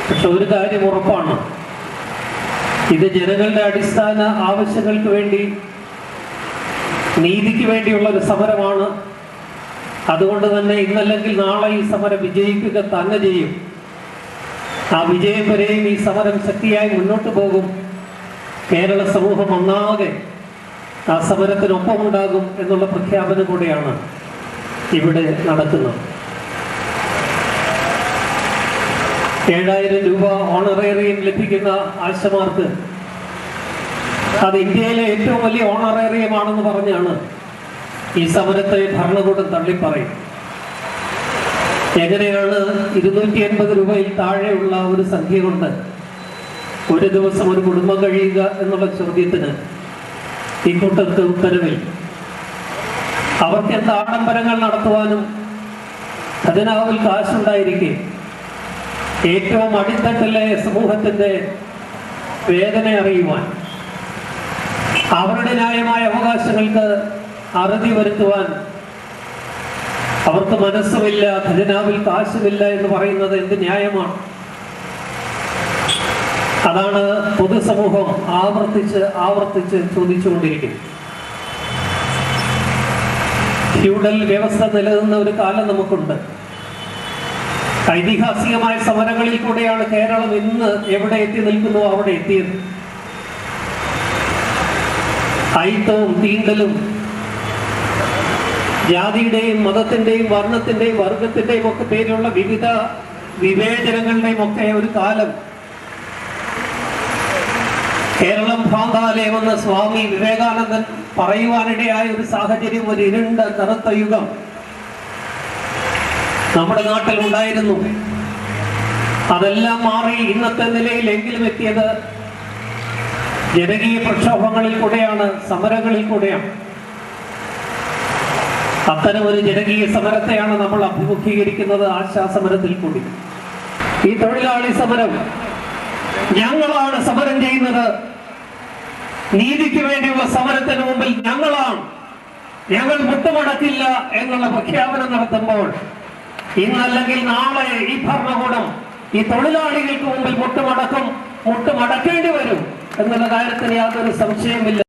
പക്ഷെ ഒരു കാര്യം ഉറപ്പാണ്, ഇത് ജനങ്ങളുടെ അടിസ്ഥാന ആവശ്യങ്ങൾക്ക് വേണ്ടി, നീതിക്ക് വേണ്ടിയുള്ള ഒരു സമരമാണ്. അതുകൊണ്ട് തന്നെ ഇന്നല്ലെങ്കിൽ നാളെ ഈ സമരം വിജയിക്കുക തന്നെ ചെയ്യും. ആ വിജയം വരെയും ഈ സമരം ശക്തിയായി മുന്നോട്ട് പോകും. കേരള സമൂഹം ഒന്നാകെ ആ സമരത്തിനൊപ്പമുണ്ടാകും എന്നുള്ള പ്രഖ്യാപനം കൂടെയാണ് ഇവിടെ നടക്കുന്നത്. 7,000 രൂപ ഓണറേറിയം ലഭിക്കുന്ന ആശമാർക്ക് അത് ഇന്ത്യയിലെ ഏറ്റവും വലിയ ഓണറേറിയമാണെന്ന് പറഞ്ഞാണ് ഈ സമരത്തെ ഭരണകൂടം തള്ളിപ്പറയും. എങ്ങനെയാണ് 280 രൂപയിൽ താഴെയുള്ള ഒരു സംഖ്യ കൊണ്ട് ഒരു ദിവസം ഒരു കുടുംബം കഴിയുക എന്നുള്ള ചോദ്യത്തിന് ഈ കൂട്ടർക്ക് ഉത്തരവിൽ അവർക്ക് എന്ത് ആഡംബരങ്ങൾ നടത്തുവാനും ഖജനാവിൽ കാശുണ്ടായിരിക്കെ ഏറ്റവും അടിത്തട്ടിലെ സമൂഹത്തിന്റെ വേദന അറിയുവാൻ, അവരുടെ ന്യായമായ അവകാശങ്ങൾക്ക് അറുതി വരുത്തുവാൻ അവർക്ക് മനസ്സുമില്ല, ഖജനാവിൽ കാശുമില്ല എന്ന് പറയുന്നത് എന്ത് ന്യായമാണ്? അതാണ് പൊതുസമൂഹം ആവർത്തിച്ച് ചോദിച്ചുകൊണ്ടിരിക്കുന്നത്. ഫ്യൂഡൽ വ്യവസ്ഥ നിലനിന്ന ഒരു കാലം നമുക്കുണ്ട്. ഐതിഹാസികമായ സമരങ്ങളിൽ കൂടെയാണ് കേരളം ഇന്ന് എവിടെ എത്തി നിൽക്കുന്നു അവിടെ എത്തിയത്. അയിത്തവും തീണ്ടലും ജാതിയുടെയും മതത്തിന്റെയും വർണ്ണത്തിന്റെയും വർഗത്തിന്റെയും ഒക്കെ പേരിലുള്ള വിവിധ വിവേചനങ്ങളുടെയും ഒക്കെ ഒരു കാലം. കേരളം ഭ്രാന്താലയമെന്ന് സ്വാമി വിവേകാനന്ദൻ പറയുവാനിടയായ ഒരു സാഹചര്യം, ഒരു ഇരുണ്ട കറുത്ത യുഗം നമ്മുടെ നാട്ടിൽ ഉണ്ടായിരുന്നു. അതെല്ലാം മാറി ഇന്നത്തെ നിലയിലെങ്കിലും എത്തിയത് ജനകീയ പ്രക്ഷോഭങ്ങളിൽ കൂടെയാണ്, സമരങ്ങളിൽ കൂടെയാണ്. അത്തരം ഒരു ജനകീയ സമരത്തെയാണ് നമ്മൾ അഭിമുഖീകരിക്കുന്നത്, ആശാസമരത്തിൽ കൂടി. ഈ തൊഴിലാളി സമരം ഞങ്ങളാണ് സമരം ചെയ്യുന്നത്, നീതിക്ക് വേണ്ടിയുള്ള സമരത്തിന് മുമ്പിൽ ഞങ്ങൾ മുട്ടുമടക്കില്ല എന്നുള്ള പ്രഖ്യാപനം നടത്തുമ്പോൾ ഇന്നല്ലെങ്കിൽ നാളെ ഈ ഭരണകൂടം ഈ തൊഴിലാളികൾക്ക് മുമ്പിൽ മുട്ടുമടക്കേണ്ടി വരും എന്നുള്ള കാര്യത്തിന് യാതൊരു സംശയമില്ല.